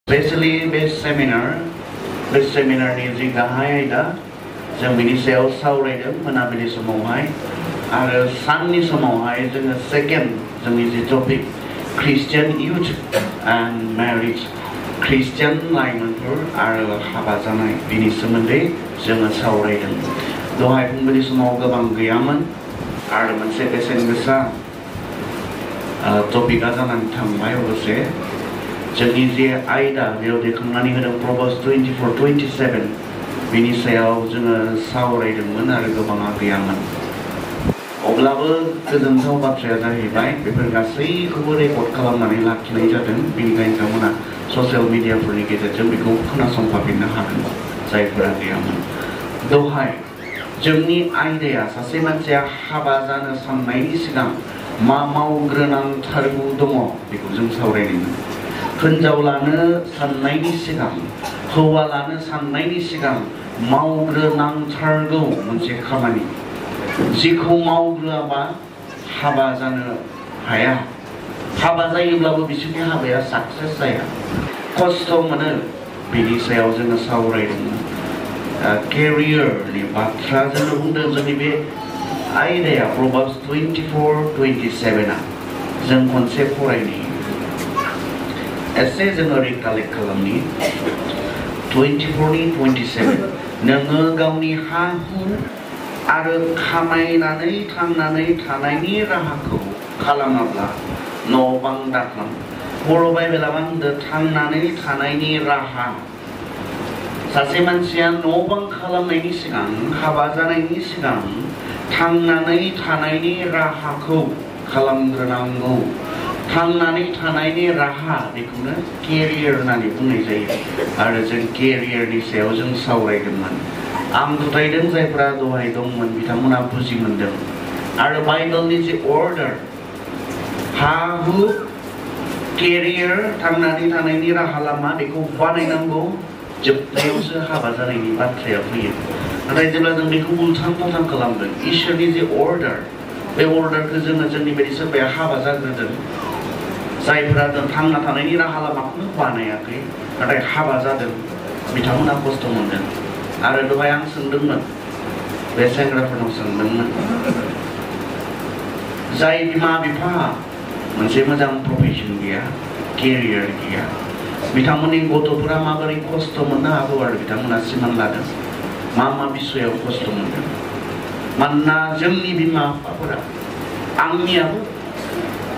Especially best seminar ni जि गाहाय आयदा जों बिनि सायाव सावरायदों मोनाबिलि समावहाय आरो साननि समावहाय जोङो सेकेन्ड जोंनि जि topic Christian youth and marriage Christian लाइमोनफोर आरो हाबा जानाय बिनि सोमोन्दै जोङो सावरायदों दहाय फुंबिलि समाव गोबां गैयामोन आरो मोनसे बेसेन गोसा टपिकआ जानानै थांबाय अबसे जोंनि जे आयदा बेयाव दैखांनानै होदों Proverbs 24:27 बिनि सायाव जोङो सावरायदोंमोन आरो गोबाङा गैयामोन अब्लाबो गोजोनथाव बाथ्राया जाहैबाय बेफोर गासैखौबो रेकर्ड खालामनानै लाखिनाय जादों बेनिखायनो नोंथांमोना ससियेल मिडियाफोरनि गेजेरजों बेखौ खोनासंफाफिननो हागोन जायफोरा गैयामोन दहाय जोंनि आयदाया सासे मानसिया हाबा जानो साननायनि सिगां मा मावग्रोनांथारगौ दङ बेखौ जों सावरायदोंमोन हिनजाव लानो साननायनि सिगां हौवा लानो साननायनि सिगां मावग्रोनांथारगौ मोनसे खामानि जिखौ मावग्रोआबा हाबा जानो हाया हाबा जायोब्लाबो बिसोरनि हाबाया साक्सेस जाया खस्थ' मोनो बिनि सायाव जोङो सावरायदोंमोन केरियारनि बाथ्रा जोङो बुंदों जोंनि बे आयदाया Proverbs 24:27 जों खनसे फरायनि एसे जोङो रिकालेक्ट खालामनि 24:27 नोङो गावनि हा हु आरो खामायनानै थांनानै थानायनि राहाखौ खालामाब्ला न' बां दाखां बर' बाइबेला बुंदों थांनानै थानायनि राहा सासे मानसिया न' बां खालामनायनि सिगां हाबा जानायनि सिगां थांनानै थानायनि राहाखौ खालामग्रोनांगौ थांनानै थानायनि राहा बेखौनो केरियार होननानै बुंनाय जायो आरो जों केरियारनि सायाव जों सावरायदोंमोन आं फोथायदों जायफोरा दहाय दंमोन बिथांमोना बुजि मोनदों आरो बाइबेलनि जे अर्डार हा हु केरियार थांनानै थानायनि राहा लामा बेखौ बानायनांगौ जोबनायावसो हाबा जानायनि बाथ्राया फैयो नाथाय जेब्ला जों बेखौ उल्थां फाल्थां खालामदों इसोरनि जे अर्डार बे अर्डारखौ जोङो जोंनि बायदि सोरबाया हाबा जाग्रोदों जायफोरा थांना थानायनि राहा लामाखौनो बानायाखै नाथाय हाबा जादों बिथांमोना खस्थ' मोनदों आरो दहाय आं सोंदोंमोन बे सेंग्राफोरनाव सोंदोंमोन जाय बिमा बिफा मोनसे मोजां प्रफेसन गैया केरियार गैया बिथांमोननि गथ'फोरा माबोरै खस्थ' मोननो हागौ आरो बिथांमोना सिमान लादों मा बिसयाव खस्थ' मोनदों मानोना जोंनि बिमा बिफाफोरा आंनियाबो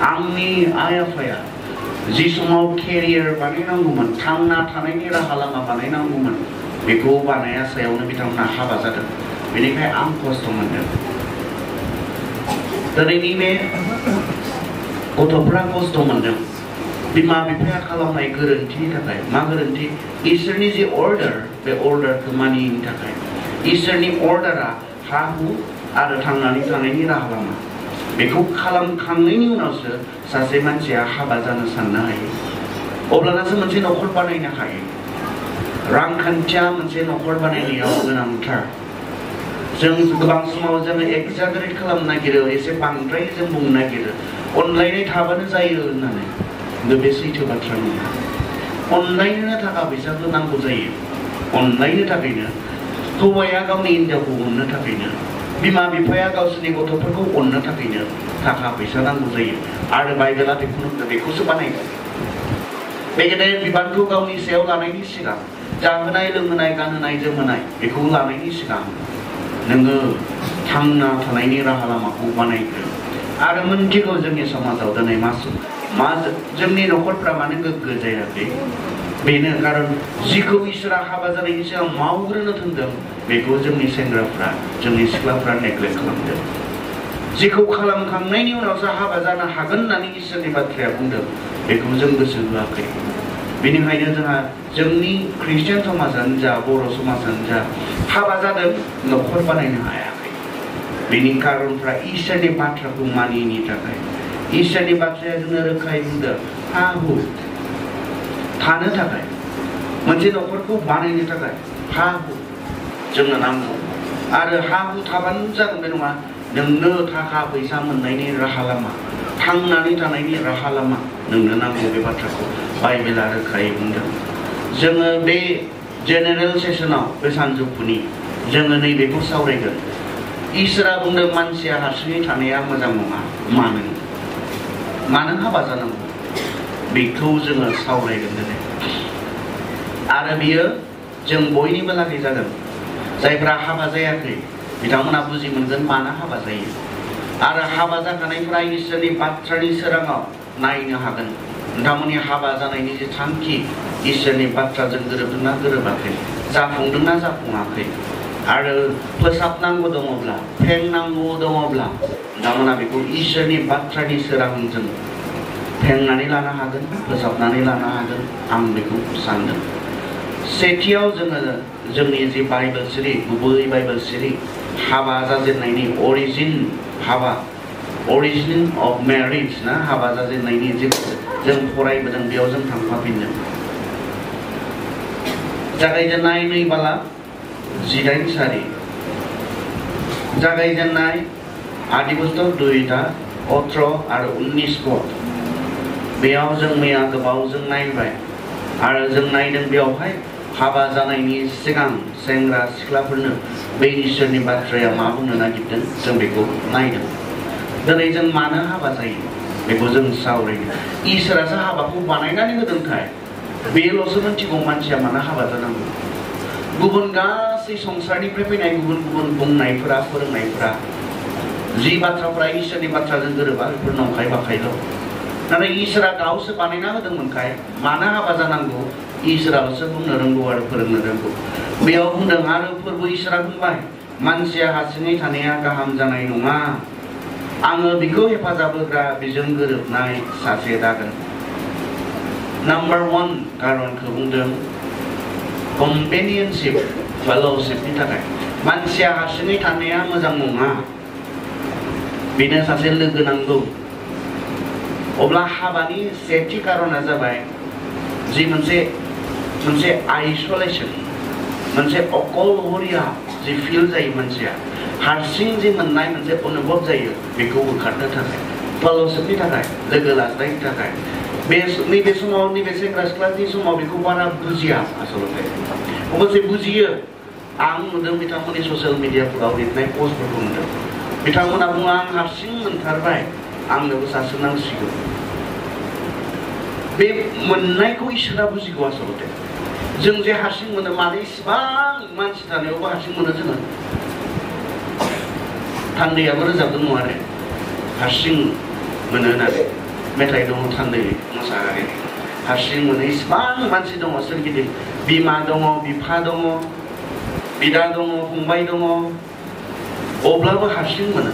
आंनि आइ आफाया जि समाव केरियार बानायनांगौमोन थांना थानायनि राहा लामा बानायनांगौमोन बेखौ बानाया सायावनो बिथांमोना हाबा जादों बेनिखायनो आं खस्थ' मोनदों दिनैनि बे गथ'फ्रा खस्थ' मोनदों बिमा बिफाया खालामनाय गोरोन्थिनि थाखाय मा गोरोन्थि इसोरनि जे अर्डार बे अर्डारखौ मानियैनि थाखाय इसोरनि अर्डारा हा हु आरो थांनानै थानायनि राहा लामा बेखौ खालामखांनायनि उनावसो सासे मानसिया हाबा जानो साननो हायो अब्लानासो मोनसे न'खर बानायनो हायो रांखान्थिया मोनसे न'खर बानायनायाव गोनांथार जों गोबां समाव जोङो एक्जाजारेट खालामनो नागिरो एसे बांद्राय जों बुंनो नागिरो अनलायनाय थाबानो जायो होननानै बे सैथो बाथ्रा नङा अनलायनो थाखा फैसाखौ नांगौ जायो अनलायनो थाखायनो हौवाया गावनि हिनजावखौ अननो थाखायनो बिमा बिफाया गावसोरनि गथ'फोरखौ अननो थाखायनो थाखा फैसा नांगौ जायो आरो बाइबेला बेखौसो बानायदों बे गेदेर बिबानखौ गावनि सायाव लानायनि सिगां जाहोनाय लोंहोनाय गानहोनाय जोमहोनाय बेखौ लानायनि सिगां नोङो थांना थानायनि राहा लामाखौ बानायग्रो आरो मोनथिगौ जोंनि समाजाव दिनै मा जोंनि न'खरफ्रा मानो गोग्गो जायाखै बेनो खारन जिखौ इसोरा हाबा जानायनि सिगां मावग्रोनो थिनदों बेखौ जोंनि सेंग्राफ्रा जोंनि सिख्लाफ्रा नेग्लेक्ट खालामदों जिखौ खालामखांनायनि उनावसो हाबा जानो हागोन होननानै इसोरनि बाथ्राया बुंदों बेखौ जों गोसो होआखै बेनिखायनो जोंहा जोंनि ख्रिस्टियान समाजानो जा बर' समाजानो जा हाबा जादों न'खर बानायनो हायाखै बेनि खारनफ्रा इसोरनि बाथ्राखौ मानियैनि थाखाय इसोरनि बाथ्राया जोंनो रोखायै बुंदों हा हु थानो थाखाय मोनसे न'खरखौ बानायनो थाखाय हा हु जोंनो नांगौ आरो हा हु थाबानो जागोन बे नङा नोंनो थाखा फैसा मोननायनि राहा लामा थांनानै थानायनि राहा लामा नोंनो नांगौ बे बाथ्राखौ बाइबेला रोखायै बुंदों जोङो बे जेनेरेल सेसनाव बे सानजौफुनि जोङो नैबेखौ सावरायगोन। इसोरा बुंदों मानसिया हारसिङै थानाया मोजां नङा। मानो हाबा जानांगौ बेखौ जोङो सावरायगोन दिनै। आरो बियो जों बयनिबो लागै जागोन। जायफ्रा हाबा जायाखै बिथांमोना बुजि मोनगोन मानो हाबा जायो। आरो हाबा जाखानायफ्रा इसोरनि बाथ्रानि सोराङाव नायनो हागोन नोंथांमोननि हाबा जानायनि जे थांखि इसोरनि बाथ्राजों गोरोबदोंना गोरोबाखै, जाफुंदोंना जाफुङाखै। आरो फोसाबनांगौ दङब्ला, फेंनांगौ दङब्ला नोंथांमोना बेखौ इसोरनि बाथ्रानि सोरांजों फेंनानै लानो हागोन, फोसाबनानै लानो हागोन। आं बेखौ सानदों। सेथियाव जोङो जोंनि जे बाइबेल सिरि, गुबै बाइबेल सिरि, हाबा जाजेननायनि अरिजिन, हाबा अरिजिन अफ मेरिज ना, हाबा जाजेननायनि जे जों फरायबोदों बेयाव जों थांफाफिनदों। जागायजेननाय 2 बालाक 19 सारि, जागायजेननाय आदिपुस्तक 2:18 आरो 19 पद। बेयाव जों मैया गोबावजों नायबाय आरो जों नायदों बेयावहाय हाबा जानायनि सिगां सेंग्रा सिख्लाफोरनो बे इसोरनि बाथ्राया मा बुंनो नागिरदों जों बेखौ नायदों। दिनै जों मानो हाबा जायो बेखौ जों सावरायगोन। इसोरासो हाबाखौ बानायनानै होदोंथाय बेल'सो मिथिगौ मानसिया मानो हाबा जानांगौ। गुबुन गासै संसारनिफ्राय फैनाय गुबुन गुबुन बुंनायफोरा, फोरोंनायफोरा, जि बाथ्राफोरा इसोरनि बाथ्राजों गोरोबा बेफोर नंखाय बाखायल'। नाथाय इसोरा गावसो बानायना होदोंमोनखाय मानो हाबा जानांगौ इसोराल'सो बुंनो रोंगौ आरो फोरोंनो रोंगौ। बेयाव बुंदों आरो फोरबो इसोरा बुंबाय मानसिया हारसिङै थानाया गाहाम जानाय नङा। आङो बिखौ हेफाजाब होग्रा, बिजों गोरोबनाय सासे दागोन। नाम्बार 1 कारनखौ बुंदों कम्पेनियनशिप, फेल'शिपनि थाखाय। मानसिया हारसिङै थानाया मोजां नङा, बेनो सासे लोगो नांगौ। अब्ला हाबानि सेथि कारना जाबाय जि मोनसे आइसोलेशन, मोनसे अकलहरिया जि फिल जायो मानसिया, हारसिं जि मोननाय मोनसे अनुभब जायो बेखौ होखारनो थाखाय, फेल'शिपनि थाखाय, लोगो लाज्लायनि थाखाय। नैबे समाव, नैबे सेंग्रा सिख्लानि समाव बेखौ बारा बुजिया आसलते। अबसे बुजियो, आं नुदों बिथांमोननि ससियेल मिडियाफोराव लिरनाय पस्टफोरखौ नुदों। बिथांमोना बुङो आं हारसिं मोनथारबाय, आंनोबो सासे नांसिगौ। बे मोननायखौ इसोरा बुजिगौ आसलते। जों जे हारसिं मोनो, मानो इसिबां मानसि थानायावबो हारसिं मोनो जोङो। थान्दैयाबो रोजाबदों नङा आरो हारसिं मोनो होननानै मेथाइ दङ थान्दै मोसागारि। हारसिं मोनो, इसिबां मानसि दङ सोरगिदिं, बिमा दङ, बिफा दङ, बिदा दङ, फंबाय दङ, अब्लाबो हारसिं मोनो।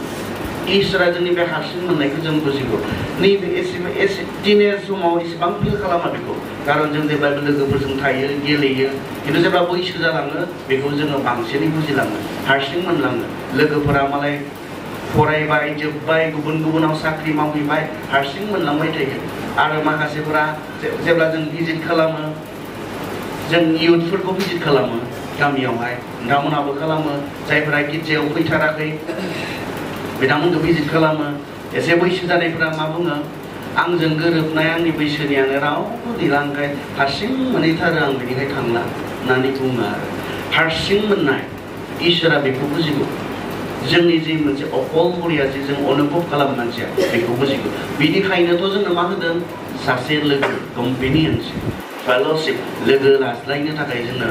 इसोरा जोंनि बे हारसिं मोननायखौ जों बुजिगौ। नैबे एसे टिनेज समाव इसेबां फिल खालामा बेखौ, खारन जों जेब्ला लोगोफोरजों थायो, गेलेयो। खिन्थु जेब्ला बैसो जालाङो बेखौ जोङो बांसिनै बुजिलाङो, हारसिं मोनलाङो। लोगोफोरा मालाय फरायबाय, जोब्बाय, गुबुन गुबुनाव साख्रि मावहैबाय, हारसिं मोनलांबाय थायो। आरो माखासेफोरा जेब्ला जों भिजिट खालामो, जों इयुथफोरखौ भिजिट खालामो गामियावहाय, नोंथांमोनाबो खालामो, जायफोरा गिर्जायाव फैथाराखै बिथांमोनखौ भिजिट खालामो। एसे बैसो जानायफोरा मा बुङो, आंजों गोरोबनाय आंनि बैसोनियानो रावबो गैला, ओंखाय हारसिं मोनहैथारो आं, बेनिखाय थांला होननानै बुङो। आरो हारसिं मोननाय इसोरा बेखौ बुजिगौ। जोंनि जि मोनसे अकलहरिया जे जों अनुभब खालामो मानसिया बेखौ बुजिगौ। बिनिखायनोथ' जोंनो मा होदों, सासे लोगो, कम्पेनियनशिप, फेल'शिप, लोगो लाज्लायनो थाखाय जोंनो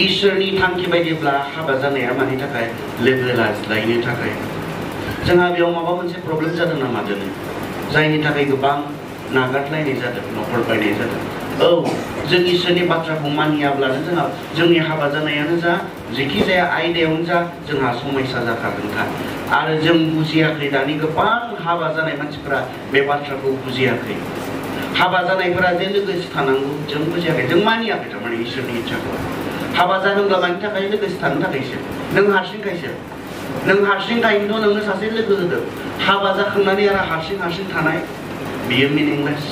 इसोरनि थांखि बायदिब्ला हाबा जानाया मानि थाखाय, लोगो लाज्लायनो थाखाय। जोंहा बेयाव माबा मोनसे प्रब्लेम जादों नामा दिनै, जायनि थाखाय गोबां नागारलायनाय जादों, न'खर बायनाय जादों। औ, जों इसोरनि बाथ्राखौ मानियाब्लानो जोंनि हाबा जानायानो जा, जेखि जाया आयदायावनो जा, जोंहा समस्या जाखागोनखा। आरो जों बुजियाखै, दानि गोबां हाबा जानाय मानसिफोरा बे बाथ्राखौ बुजियाखै। हाबा जानायफोरा जे लोगोसे थानांगौ जों बुजियाखै, जों मानियाखै थारमाने इसोरनि इच्छाखौ। हाबा जादोंब्ला मानि थाखाय, लोगोसे थानो थाखायसो। नों हारसिंखायसो, नों हारसिंखायनोथ' नोंनो सासे लोगो होदों। हाबा जाखांनानै आरो हारसिं थानाय बियो मिनिंलेस।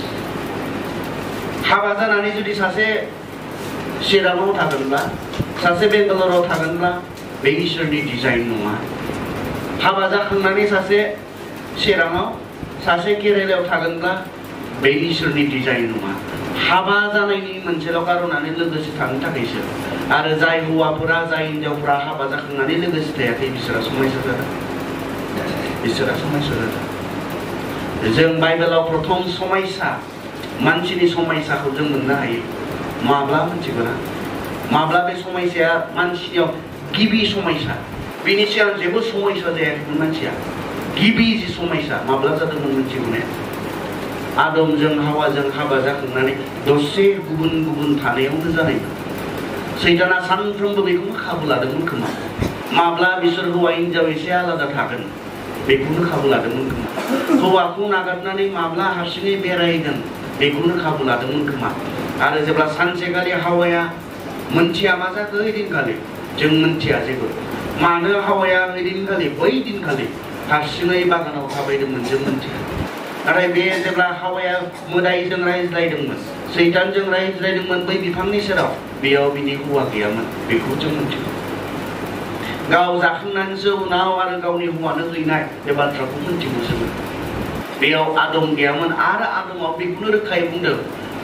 हाबा जानानै जुदि सासे चिराङाव थागोनब्ला, सासे बेंगालराव थागोनब्ला बे इसोरनि डिजाइन नङा। हाबा जाखांनानै सासे चिराङाव, सासे केरेलायाव थागोनब्ला बे इसोरनि डिजाइन नङा। हाबा जानायनि मोनसेल' कारनानो लोगोसे थानो थाखायसो आरो जाय हौवाफोरा जाय हिनजावफोरा हाबा जाखांनानै लोगोसे थायाखै बिसोरा समयसा जादों बिसोरा समयसा जादों जों बाइबेलाव प्रथम समयसा मानसिनि समयसाखौ जों मोननो हायो माब्ला मिथिगौ ना माब्ला बे समयसाया मानसिनियाव गिबि समयसा बेनि सिगां जेबो समयसा जायाखैमोन मानसिया गिबि जि समयसा माब्ला जादोंमोन मिथिगौ ने आदमजों हावाजों हाबा जाखांनानै दसे गुबुन गुबुन थानायावनो जानायमोन सैताना सानफ्रोमबो बेखौनो खाबु लादोंमोन खोमा माब्ला बिसोर हौवा हिनजाव एसे आलादा थागोन बेखौनो खाबु लादोंमोन खोमा हौवाखौ नागारनानै माब्ला हारसिङै बेरायगोन बेखौनो खाबु लादोंमोन खोमा आरो जेब्ला सानसेखालि हावाया मोनथिया मा जाखो ओइदिनखालि जों मोनथिया जेबो मानो हावाया ओइदिनखालि बै दिनखालि हारसिङै बागानाव थाबायदोंमोन जों मोनथिया नाथाय बे जेब्ला हावाया मोदायजों रायज्लायदोंमोन सैतानजों रायज्लायदोंमोन बै बिफांनि सेराव बेयाव बिनि हौवा गैयामोन बेखौ जों मिथिगौ गाव जाखांनानैसो उनाव आरो गावनि हौवानो हैनाय बे बाथ्राखौ मिथिगौ जोङो बेयाव आदम गैयामोन आरो आदमाव बेखौनो रोखायै बुंदों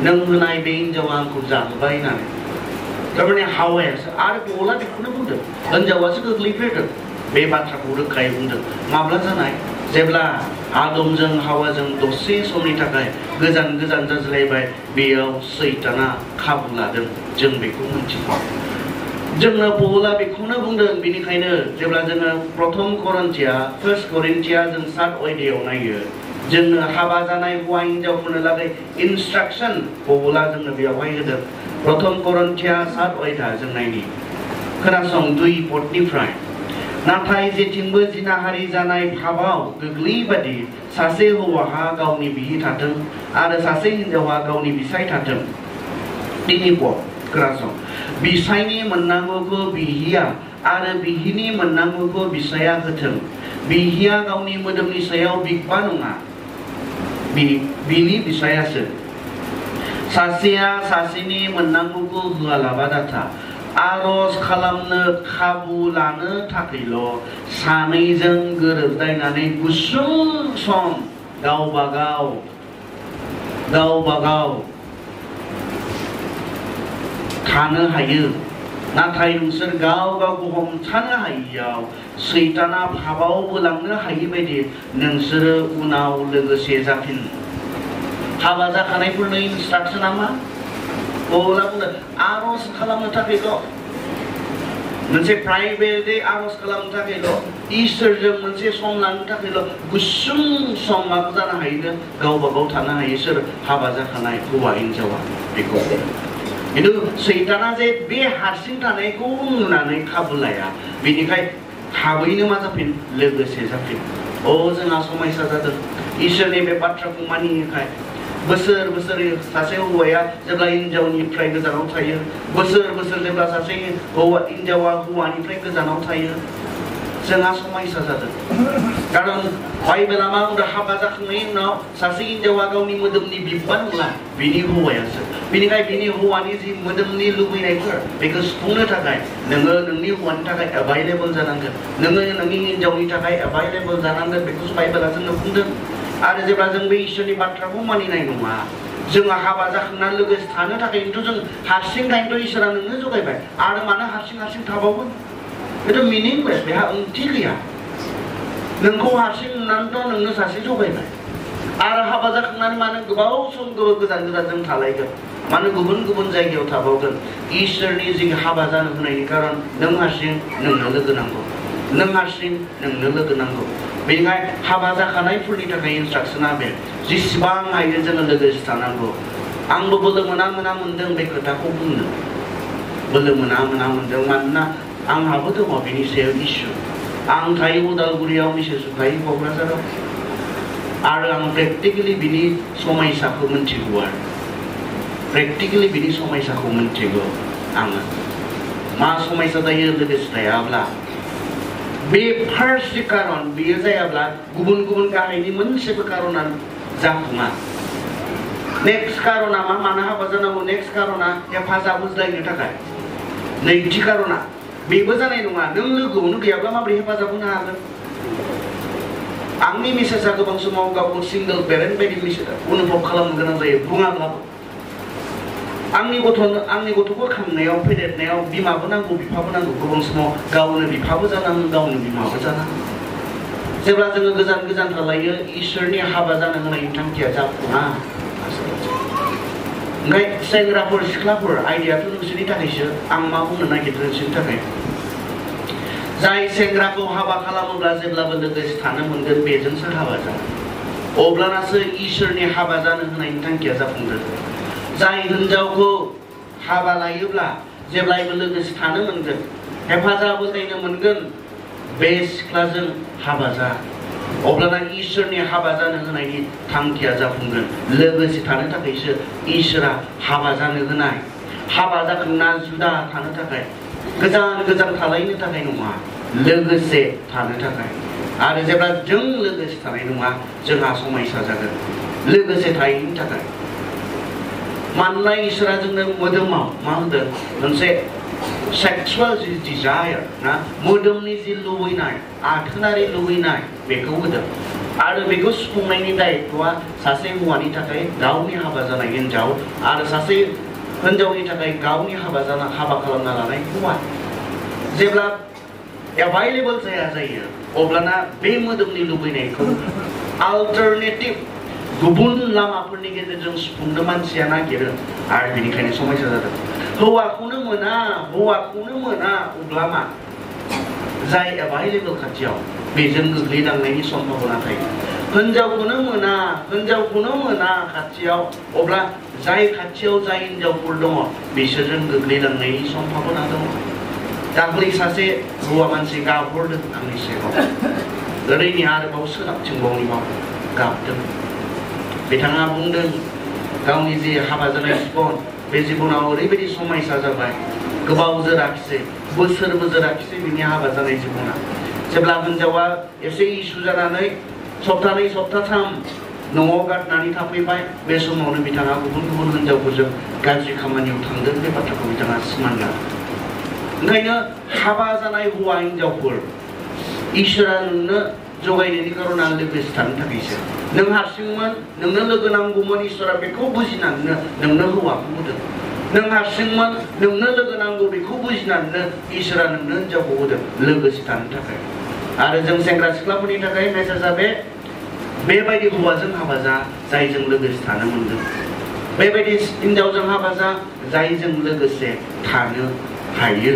नों होनाय बे हिनजावा आंखौ जाहोबाय होननानै थारमाने हावायासो आरो गला बेखौनो बुंदों हिनजावासो गोग्लैफेरदों बे बाथ्राखौ रोखायै बुंदों माब्ला जानाय जेब्ला आदमजों हावाजों दसे समनि थाखाय गोजान गोजान जाज्लायबाय बेयाव सैताना खाबु लादों जों बेखौ मिथिगौ जोंनो पौला बेखौनो बुंदों बेनिखायनो जेब्ला जोङो प्रथम करन्थिया फार्स्ट करिन्थिया जों 7 अध्यायाव नायो जोंनो हाबा जानाय हौवा हिनजावफोरनो लागै इनस्ट्राक्शन पौला जोंनो बेयावहाय होदों प्रथम करन्थिया 7 अध्याय जों नायनि खोनासं 2 पदनिफ्राय नाथाय जेथिंबो जिनाहारि जानाय भाबाव गोग्लैबादि सासे हौवाहा गावनि बिहि थाथों आरो सासे हिनजावहा गावनि बिसाय थाथों 3 पद खोनासं बिसायनि मोननांगौखौ बिहिया आरो बिहिनि मोननांगौखौ बिसाया होथों बिहिया गावनि मोदोमनि सायाव बिगबा नङा बिनि बिसायासो सासेया सासेनि मोननांगौखौ होआलाबा दाथा आरज खालामनो खाबु लानो थाखायल' सानैजों गोरोबलायनानै गुसुं सम गावबा गाव थानो हायो नाथाय नोंसोर गाव गावखौ हमथानो हायियाव सैताना भाबाव बोलांनो हायि बायदि नोंसोरो उनाव लोगोसे जाफिन हाबा जाखानायफोरनो इनस्ट्राक्शना मा पौला बुंदों आरज खालामनो थाखायल' मोनसे प्राइभेटै आरज खालामनो थाखायल' इसोरजों मोनसे सम लानो थाखायल' गुसुं सम मा जानो हायो गावबा गाव थानो हायो सोर हाबा जाखानाय हौवा हिनजावा बेखौ खिन्थु सैताना जे बे हारसिं थानायखौ नुनानै खाबु लाया बेनिखाय थाबैनो मा जाफिन लोगोसे जाफिन जोंहा समयसा जादों इसोरनि बे बाथ्राखौ मानियैखाय बोसोर बोसोर सासे हौवाया जेब्ला हिनजावनिफ्राय गोजानाव थायो बोसोर बोसोर जेब्ला सासे हिनजावा हौवानिफ्राय गोजानाव थायो जोंहा समयसा जादों कारन बाइबेला मा बुंदों हाबा जाखांनायनि उनाव सासे हिनजावा गावनि मोदोमनि बिब्बा नंला बिनि हौवायासो बेनिखाय बिनि हौवानि जि मोदोमनि लुबैनायफोर बेखौ सुफुंनो थाखाय नोङो नोंनि हौवानि थाखाय एभाइलेबल जानांगोन नोङो नोंनि हिनजावनि थाखाय एभाइलेबल जानांगोन बेखौसो बाइबेला जोंनो बुंदों आरो जेब्ला जों बे इसोरनि बाथ्राखौ मानिनाय नङा जोङो हाबा जाखांनानै लोगोसे थानो थाखायनोथ' जों हारसिं थायनोथ' इसोरा नोंनो जगायबाय आरो मानो हारसिं थाबावगोन बेथ' मिनिंलेस बेहा ओंथि गैया नोंखौ हारसिं नुनानैथ' नोंनो सासे जगायबाय आरो हाबा जाखांनानै मानो गोबाव सम गोजान जों थालायगोन मानो गुबुन गुबुन जायगायाव थाबावगोन इसोरनि जि हाबा जानो होनायनि कारन नों हारसिं नोंनो लोगो नांगौ नों हारसिं नोंनो लोगो नांगौ बेनिखाय हाबा जाखानायफोरनि थाखाय इनस्ट्राक्शना बे जेसेबां हायो जोङो लोगोसे थानांगौ आंबो बोलो मोना मोनदों बे खोथाखौ बुंनो बोलो मोना मोनदों मानोना आंहाबो दङ बेनि सायाव इसु आं थायो उदालगुरियाव मिसेस थायो क'क्राझाराव आरो आं प्रेक्टिकेलि बिनि समयसाखौ मिथिगौ आरो प्रेक्टिकेलि बिनि समयसाखौ मिथिगौ आङो मा समयसा जायो लोगोसे थायाब्ला बे फार्स्ट कारन बेयो जायाब्ला गुबुन गुबुन गाहायनि मोनसेबो कारना जाफुङा नेक्स्ट कारना मानो हाबा जानांगौ नेक्स्ट कारना हेफाजाब होज्लायनो थाखाय नैथि कारना बेबो जानाय नङा नों लोगोआवनो गैयाब्ला माबोरै हेफाजाब होनो हागोन आंनि मेसेजआ गोबां समाव गावखौ सिंगल पेरेन्ट बायदि अनुभब खालामनो गोनां जायो बुङाब्लाबो आंनि गथ'खौ खांनायाव फेदेरनायाव बिमाबो नांगौ बिफाबो नांगौ गोबां समाव गावनो बिफाबो जानांगौ गावनो बिमाबो जानांगौ जेब्ला जोङो गोजान थालायो इसोरनि हाबा जानो होनायनि थांखिया जाफुङा ओंखाय सेंग्राफोर सिख्लाफोर आइडियाथ' नोंसोरनि थाखायसो आं मा बुंनो नागिरदों नोंसोरनि थाखाय जाय सेंग्राखौ हाबा खालामोब्ला जेब्लाबो लोगोसे थानो मोनगोन बेजोंसो हाबा जागोन अब्लानासो इसोरनि हाबा जानो होनायनि थांखिया जाफुंगोन जाय हिनजावखौ हाबा लायोब्ला जेब्लायबो लोगोसे थानो मोनगोन हेफाजाब होलायनो मोनगोन बे सिख्लाजों हाबा जा अब्लाना इसोरनि हाबा जानो होनायनि थांखिया जाफुंगोन लोगोसे थानो थाखायसो इसोरा हाबा जानो होनाय हाबा जाखांना जुदा थानो थाखाय गोजान थालायनो थाखाय नङा लोगोसे थानो थाखाय आरो जेब्ला जों लोगोसे थानाय नङा जोंहा समयसा जागोन लोगोसे थायैनि थाखाय मानोना इसोरा जोंनो मोदोमाव मा होनदों मोनसे सेक्सुअल डिजायर ना मोदोमनि जि लुबैनाय आथोनारि लुबैनाय बेखौ होदों आरो बेखौ सुफुंनायनि दायित्वआ सासे हौवानि थाखाय गावनि हाबा जानाय हिनजाव आरो सासे हिनजावनि थाखाय गावनि हाबा खालामना लानाय हौवा जेब्ला एभाइलेबल जायो अब्लाना बे मोदोमनि लुबैनायखौ अल्टारनेटिभ गुबुन लामाफोरनि गेजेरजों सुफुंनो मानसिया नागिरो आरो बेनिखायनो समस्या जादों हौवाखौनो मोना अब्ला मा जाय एभाइलेबल खाथियाव बेजों गोग्लैलांनायनि सम्भावना थायो हिनजावखौनो मोना खाथियाव अब्ला जाय खाथियाव जाय हिनजावफोर दङ बिसोरजों गोग्लैलांनायनि सम्भावना दङ दाख्लै सासे हौवा मानसि गाबहरदों आंनि सिगाङाव ओरैनो आरोबाव सोनाबथिंबावनिबाव गाबदों बिथाङा बुंदों गावनि जे हाबा जानाय जिबन बे जिबनाव ओरैबायदि समयसा जाबाय गोबाव जोराखिसै बोसोरबो जोराखिसै बिनि हाबा जानाय जिबना जेब्ला हिनजावा एसे इसु जानानै सप्तानै सप्ताथाम न'आव गारनानै थाफैबाय बे समावनो बिथाङा गुबुन हिनजावफोरजों गाज्रि खामानियाव थांदों बे बाथ्राखौ बिथाङा सिमान लादों ओंखायनो हाबा जानाय हौवा हिनजावफोर इसोरा नोंनो जगायनायनि खार'ना लोगोसे थानो थाखायसो नों हारसिंमोन नोंनो लोगो नांगौमोन इसोरा बेखौ बुजिनानैनो नोंनो हौवाखौ होदों नों हारसिंमोन नोंनो लोगो नांगौ बेखौ बुजिनानैनो इसोरा नोंनो हिनजावखौ होदों लोगोसे थानो थाखाय आरो जों सेंग्रा सिख्लाफोरनि थाखाय मेसेजआ बेबायदि हौवाजों हाबा जा जायजों लोगोसे थानो मोनगोन बेबायदि हिनजावजों हाबा जा जायजों लोगोसे थानो हायो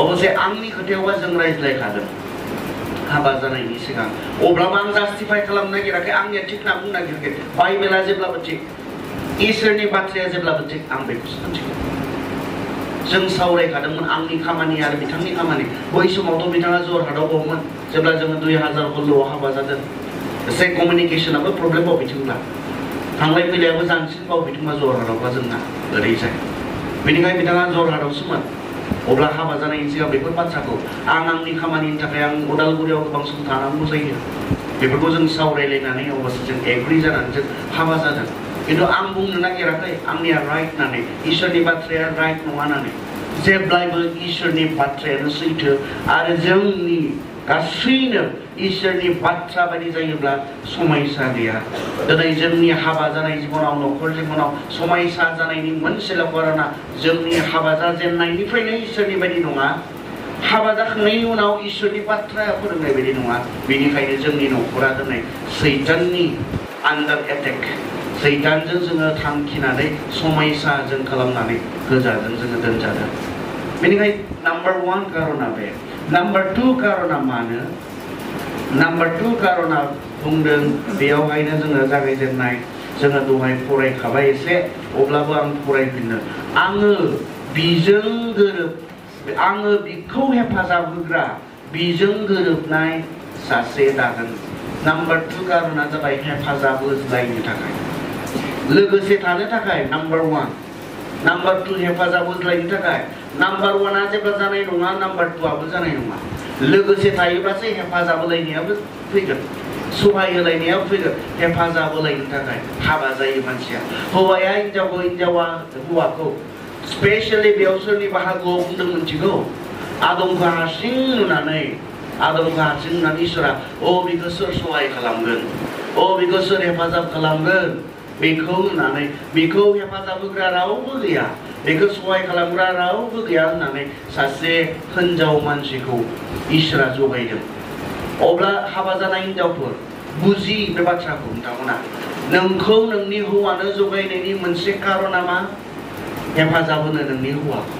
अबसे आंनि खोथायावबा जों रायज्लायखादों हाबा जानायनि सिगां अब्लाबो आं जास्टिफाइ खालामनो नागिराखै आंनिया थिग होनना बुंनो नागिराखै बाइबेला जेब्लाबो थिग इसोरनि बाथ्राया जेब्लाबो थिग आं बेखौसो मिथिगौ जों सावरायखादोंमोन आंनि खामानि आरो बिथांनि खामानि बै समावथ' बिथाङा जरहाटआव दंमोन जेब्ला जोङो 2016 हाबा जादों एसे कमिउनिकेसनाबो प्रब्लेम बावबिथिंब्ला थांलाय फैलायाबो जानसिन बावबिथिंबा जरहाटआवबा जोंना ओरैजाय बेनिखायनो बिथाङा जरहाटआवसोमोन अब्ला हाबा जानायनि सिगां बेफोर बाथ्राखौ आंनि खामानिनि थाखाय आं उदालगुरियाव गोबां सम थानांगौ जायो बेफोरखौ जों सावरायलायनानै अबस्था जों एग्रि जानानै जों हाबा जादों खिन्थु आं बुंनो नागिराखै आंनिया राइट होननानै इसोरनि बाथ्राया राइट नङा होननानै जेब्लायबो इसोरनि बाथ्रायानो सैथो आरो जोंनि गासैनो इसोरनि बाथ्रा बायदि जायोब्ला समयसा गैया दिनै जोंनि हाबा जानाय जिबनाव न'खर जिबनाव समयसा जानायनि मोनसेल' खारना जोंनि हाबा जाजेननायनिफ्रायनो इसोरनि बायदि नङा हाबा जाखांनायनि उनाव इसोरनि बाथ्राया फोरोंनाय बायदि नङा बेनिखायनो जोंनि न'खरा दिनै सैताननि आन्डार एटेक सैतानजों जोङो थांखिनानै समयसा जों खालामनानै गोजाजों जोङो दोनजादों बेनिखायनो नाम्बार 1 कारना बे नाम्बार 2 कारना मानो नाम्बार 2 कारना बुंदों बेयावहायनो जोङो जागायजेननाय जोङो दहाय फरायखाबाय एसे अब्लाबो आं फरायफिननो आङो बिखौ हेफाजाब होग्रा बिजों गोरोबनाय सासे दागोन नाम्बार 2 कारना जाबाय हेफाजाब होज्लायनो थाखाय लोगोसे थानो थाखाय नाम्बार 1 नाम्बार 2 हेफाजाब होज्लायनो थाखाय नाम्बार 1आ जेब्ला जानाय नङा नाम्बार 2आबो जानाय नङा लोगोसे थायोब्लासो हेफाजाब होलायनायाबो फैगोन सहाय होलायनायाबो फैगोन हेफाजाब होलायनो थाखाय हाबा जायो मानसिया हौवाया हिनजावखौ हिनजावा हौवाखौ स्पेशली बेयाव सोरनि बाहागोआव बुंदों मिथिगौ आदमखौ हारसिं नुनानै इसोरा बिखौ सोर सहाय खालामगोन बिखौ सोर हेफाजाब खालामगोन बेखौ नुनानै बेखौ हेफाजाब होग्रा रावबो गैया बेखौ सहाय खालामग्रा रावबो गैया होननानै सासे हिनजाव मानसिखौ इसोरा जगायदों अब्ला हाबा जानाय हिनजावफोर बुजि बे बाथ्राखौ नोंथांमोना नोंखौ नोंनि हौवानो जगायनायनि मोनसे कारना मा हेफाजाब होनो नोंनि हौवाखौ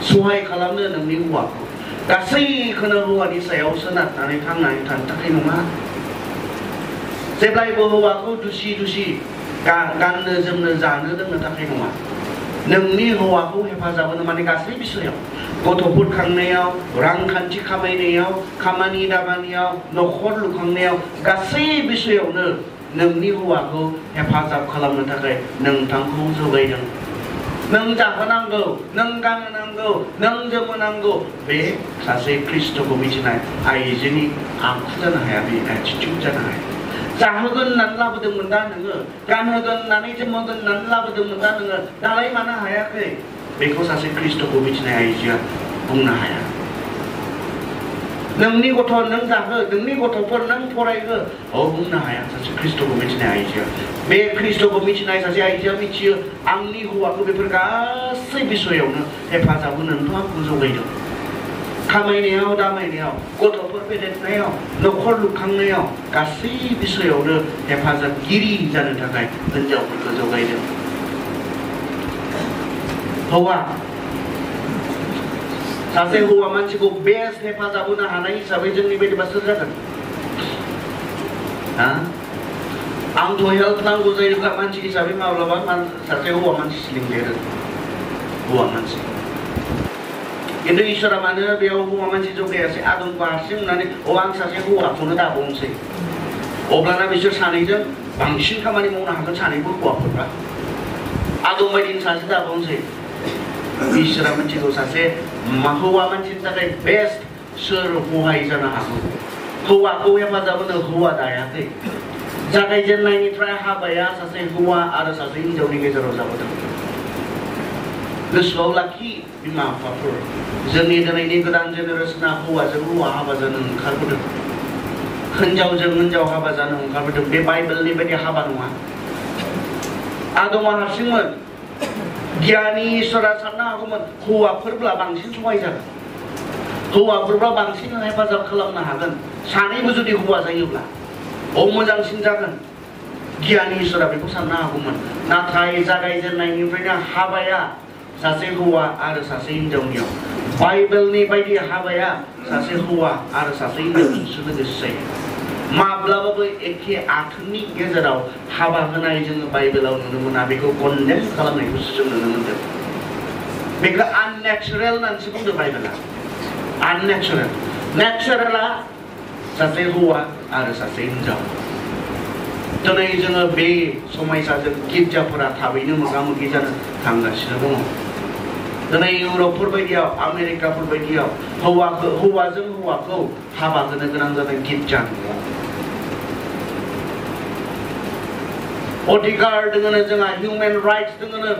सहाय खालामनो नोंनि हौवाखौ गासैखौनो हौवानि सायाव सोनारनानै थांनानै थानो थाखाय नङा जेब्लायबो हौवाखौ दुसि दुसि गाननो जोमनो जानो लोंनो थाखाय नङा नोंनि हौवाखौ हेफाजाब होनो माने गासै बिसयाव गथ'फोर खांनायाव रांखान्थि खामायनायाव खामानि दामानियाव न'खर लुखांनायाव गासै बिसयावनो नोंनि हौवाखौ हेफाजाब खालामनो थाखाय नोंथांखौ जगायदों नों जाहोनांगौ नों गानहोनांगौ नों जोमहोनांगौ बे सासे ख्रिस्ट'खौ मिथिनाय आइजोनि आखु जानो हाया बे एटिट्युड जानो हाया जाहोगोन होननानै लाबोदोंमोन दा नोङो गानहोगोन होननानै जोमहोगोन होननानै लाबोदोंमोन दा नोङो दालाय मानो हायाखै बेखौ सासे ख्रिस्ट'खौ मिथिनाय आइजोआ बुंनो हाया नोंनि गथ' नों जाहो नोंनि गथ'फोर नों फरायहो बुंनो हाया सासे ख्रिस्ट'खौ मिथिनाय आइजोआ बे ख्रिस्ट'खौ मिथिनाय सासे आइजोआ मिथियो आंनि हौवाखौ बेफोर गासै बिसयावनो हेफाजाब होनोथ' आंखौ जगायदों खामायनायाव दामायनायाव गथ'फोर फेदेरनायाव न'खर लुखांनायाव गासै बिसयावनो हेफाजाबगिरि जानो थाखाय हिनजावफोरखौ जगायदों हौवा सासे हौवा मानसिखौ बेस्ट हेफाजाब होनो हानाय हिसाबै जोंनि बायदिबा सोर जागोन आंथ' हेल्प नांगौ जायोब्ला मानसि हिसाबै माब्लाबा सासे हौवा मानसि लिंदेरो हौवा मानसि खिन्थु इसोरा मानो बेयाव हौवा मानसि जगायासै आदमखौ हारसिं होननानै आं सासे हौवाखौनो दाबावनोसै अब्लाना बिसोर सानैजों बांसिन खामानि मावनो हागोन सानैबो हौवाफोरबा आदम बायदिनो सासे दाबावनोसै इसोरा मिथिगौ सासे हौवा मानसिनि थाखाय बेस्ट सोर हौवाय जानो हागौ हौवाखौ हेफाजाब होनो हौवा दायाखै जागायजेननायनिफ्राय हाबाया सासे हौवा आरो सासे हिनजावनि गेजेराव जाबोदों गोसोआव लाखि बिमा बिफाफोर जोंनि दिनैनि गोदान जेनेरेसना हौवाजों हौवा हाबा जानो ओंखारबोदों हिनजावजों हिनजाव हाबा जानो ओंखारबोदों बे बाइबेलनि बायदि हाबा नङा आदमा हारसिंमोन गियानि इसोरा साननो हागौमोन हौवाफोरब्ला बांसिन सहाय जागोन हौवाफोरब्ला बांसिन हेफाजाब खालामनो हागोन सानैबो जुदि हौवा जायोब्ला मोजांसिन जागोन गियानि इसोरा बेखौ साननो हागौमोन नाथाय जागायजेननायनिफ्रायनो हाबाया सासे हौवा आरो सासे हिनजावनियाव बाइबेलनि बायदि हाबाया सासे हौवा आरो सासे हिनजावजोंसो लोगोसे जायो माब्लाबाबो एखे आथोननि गेजेराव हाबा होनाय जोङो बाइबेलाव नुनो मोना बेखौ कन्डेम खालामनायखौसो जों नुनो मोनदों बेखौ आननेचारेल होननानैसो बुंदों बाइबेला आननेचारेल नेचारेला सासे हौवा आरो सासे हिनजाव दिनै जोङो बे समायसाजों गिर्जाफोरा थाबैनो मोगा मोगि जानो थांगासिनो दङ दिनै इउरपफोर बायदियाव आमेरिकाफोर बायदियाव हौवाजों हौवाखौ हाबा होनो गोनां जादों गिर्जा अधिकार दोङोनो जोंहा हिउमेन राइट्स दोङोनो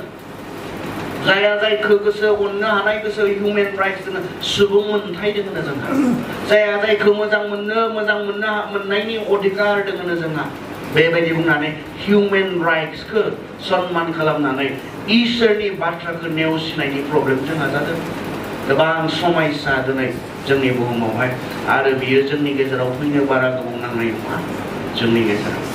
जाया जायखौ गोसो अननो हानाय गोसो हिउमेन राइट्स दोङो सुबुं मोनथाय दोङोनो जोंहा जाया जायखौ मोजां मोननायनि अधिकार दोङोनो जोंहा बेबायदि बुंनानै हिउमेन राइट्सखौ सन्मान खालामनानै इसोरनि बाथ्राखौ नेवसिनायनि प्रब्लेम जोंहा जादों गोबां समयसा दिनै जोंनि बुहुमावहाय आरो बियो जोंनि गेजेराव फैनो बारा गोबाव नांनाय नङा जोंनि गेजेराव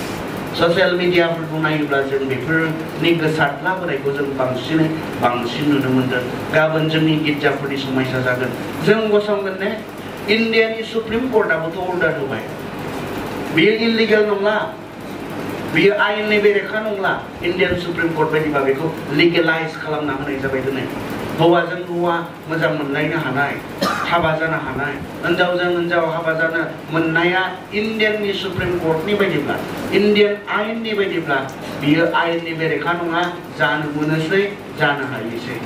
ससियेल मिडियाफोरखौ नायोब्ला जों बेफोरनि गोसारलाबोनायखौ जों बांसिन नुनो मोनदों गाबोन जोंनि गिर्जाफोरनि समयसा जागोन जों गसंगोन ने इण्डियानि सुप्रिम कर्टआबोथ' अर्डार होबाय बियो इलिगेल नंला बियो आयेननि बेरेखा नंला इण्डियान सुप्रिम कर्ट बायदिबा बेखौ लिगेलाइज खालामना होनाय जाबाय दिनै हौवाजों हौवा मोजां मोनलायनो हानाय हाबा जानो हानाय हिनजावजों हिनजाव हाबा जानो मोननाया इण्डियाननि सुप्रिम कर्टनि बायदिब्ला इण्डियान आयेननि बायदिब्ला बियो आयेननि बेरेखा नङा जानो मोनोसै जानो हायोसै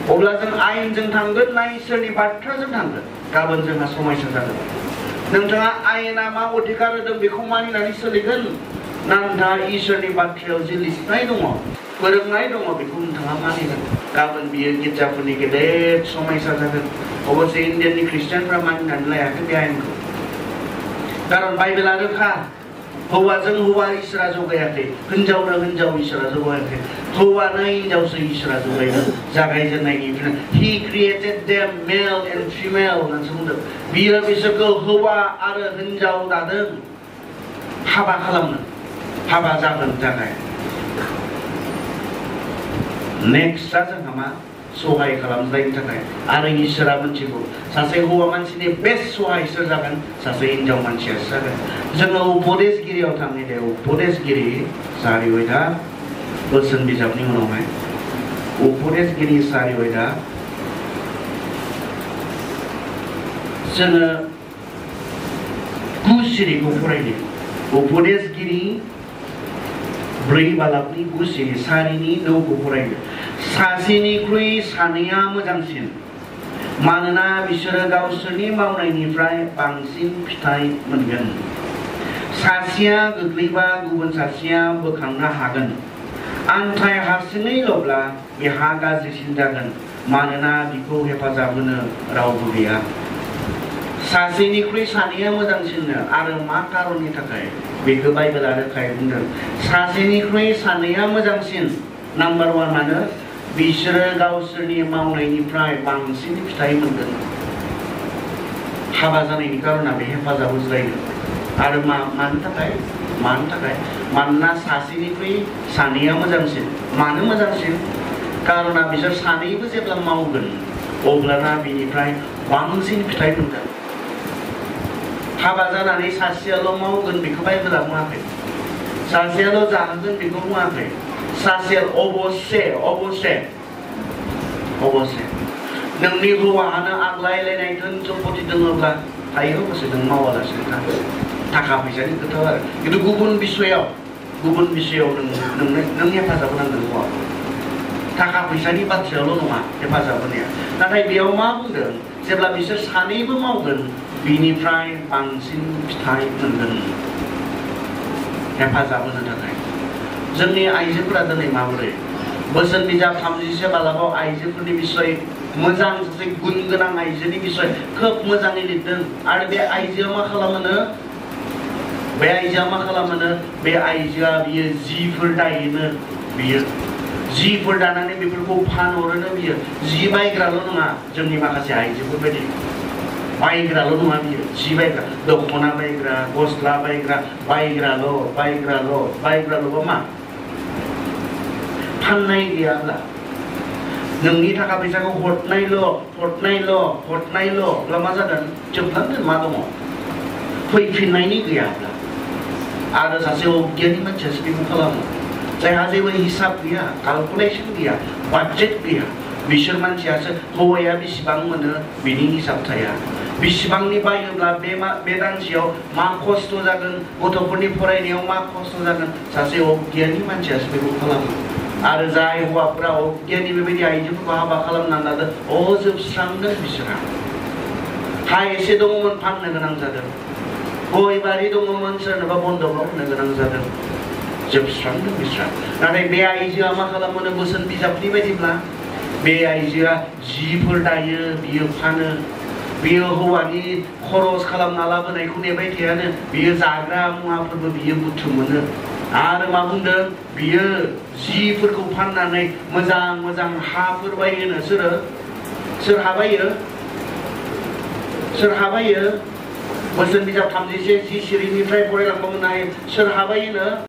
अब्ला जों आयेनजों थांगोन ना इसोरनि बाथ्राजों थांगोन गाबोन जोंहा समयसा जागोन नोंथाङा आयेना मा अधिकार होदों बेखौ मानिनानै सोलिगोन ना नोंथाङा इसोरनि बाथ्रायाव जि लिरनाय दङ फोरोंनाय दङ बेखौ नोंथाङा मानिगोन गाबोन बियो गिर्जाफोरनि गेदेर समयसा जागोन अबस्से इण्डियाननि ख्रिस्टियानफ्रा मानिनानै लायाखै बे आयेनखौ खारन बाइबेला रोखा हौवाजों हौवा इसोरा जगायाखै, हिनजावनो हिनजाव इसोरा जगायाखै, हौवानो हिनजावसो इसोरा जगायदों जागायजेननायनिफ्राय। He created them male and female होननानैसो बुंदों। बियो बिसोरखौ हौवा आरो हिनजाव दादों हाबा खालामनो, हाबा जागोन थाखाय। नेक्स्टआ जोंहा मा सहाय खालामनायनि थाखाय आरो इसोरा मोनथिगौ सासे हौवा मानसिनि बेस्ट सहाय सोर जागोन, सासे हिनजाव मानसियासो जागोन। जोङो उपदेशगिरियाव थांनि दे, उपदेशगिरि 4 अध्याय बोसोन बिजाबनि उनावहाय उपदेशगिरि 4 अध्याय जोङो 9 सिरिखौ फरायनि। उपदेशगिरि 4 बालाबनि 9 सिरि 4नि 9खौ फरायनो। सासेनिख्रुइ सानैया मोजांसिन, मानोना बिसोरो गावसोरनि मावनायनिफ्राय बांसिन फिथाइ मोनगोन। सासेया गोग्लैबा गुबुन सासेया बोखांनो हागोन, आन्थाय हारसिङैल'ब्ला बेहा गाज्रिसिन जागोन, मानोना बिखौ हेफाजाब होनो रावबो गैया। सासेनिख्रुइ सानैया मोजांसिननो आरो मा खारननि थाखाय बेखौ बाइबेला रोखायै बुंदों। सासेनिख्रुइ सानैया मोजांसिन। नाम्बार 1 मानो बिसोरो गावसोरनि मावनायनिफ्राय बांसिन फिथाइ मोनगोन। हाबा जानायनि कारना बे हेफाजाब होज्लायनो आरो मानो थाखाय मानोना सासेनिख्रुइ सानैया मोजांसिन। मानो मोजांसिन? कारना बिसोर सानैबो जेब्ला मावगोन अब्लाना बिनिफ्राय बांसिन फिथाइ मोनगोन। हाबा जानानै सासेयाल' मावगोन बेखौ बाइबेला बुङाखै, सासेयाल' जाहोगोन बेखौ बुङाखै। सासेया अबसे नोंनि हौवाहानो आग्लायलायनाय धोन सम्पति दङब्ला थायो अबसे नों मावालासिनो थाखा फैसानि खोथा आरो खिन्थु गुबुन बिसयाव नों हेफाजाब होनांगोन हौवाखौ। थाखा फैसानि बाथ्रायावल' नङा हेफाजाब होनाया, नाथाय बेयाव मा बुंदों जेब्ला बिसोर सानैबो मावगोन बिनिफ्राय बांसिन फिथाइ मोनगोन। हेफाजाब होनो थाखाय जोंनि आइजोफोरा दिनै माबोरै बोसोन बिजाब 30 बालाबाव आइजोफोरनि बिसय मोजां सासे गुन गोनां आइजोनि बिसय खोब मोजाङै लिरदों। आरो बे आइजोआ मा खालामोनो, बे आइजोआ बियो जिफोर दायोनो, बियो जिफोर दानानै बेफोरखौ फानहरोनो। बियो जि बायग्राल' नङा, जोंनि माखासे आइजोफोर बायदि बायग्राल' नङा, बियो जि बायग्रा, दख'ना बायग्रा, गस्ला बायग्रा, बायग्राल' मा फाननाय गैयाब्ला नोंनि थाखा फैसाखौ हरनायल' मा जागोन, जोबलांगोन। मा दङ फैफिननायनि गैयाब्ला आरो सासे अगियानि मानसियासो बेखौ खालामो, जायहा जेबो हिसाब गैया, कालकुलेसन गैया, बाजेट गैया। बिसोर मानसियासो हौवाया बेसेबां मोनो बिनि हिसाब थाया, बेसेबांनि बायोब्ला बे दानसेयाव मा खस्थ' जागोन, गथ'फोरनि फरायनायाव मा खस्थ' जागोन, सासे अगियानि मानसियासो बेखौ खालामो। आरो जाय हौवाफोरा अगियानि बेबायदि आइजोफोरखौ हाबा खालामनानै लादों जोबस्रांदों। बिसोरहा हा एसे दङमोन फाननो गोनां जादों, गय बारि दङमोन सोरनोबा बन्दकआव होनो गोनां जादों, जोबस्रांदों बिसोरहा। नाथाय बे आइजोआ मा खालामो बोसोन बिजाबनि बायदिब्ला बे आइजोआ जिफोर दायो, बियो फानो, बियो हौवानि खरस खालामना लाबोनायखौ नेबाय थायानो, बियो जाग्रा मुवाफोरबो बियो बुथुमोनो। आरो मा बुंदों, बियो जिफोरखौ फाननानै मोजां हाफोर बायोनो। सोरहा बायो बोसोन बिजाब 31 10 सिरिनिफ्राय फरायलांबा मोननो हायो। सोरहा बायोनो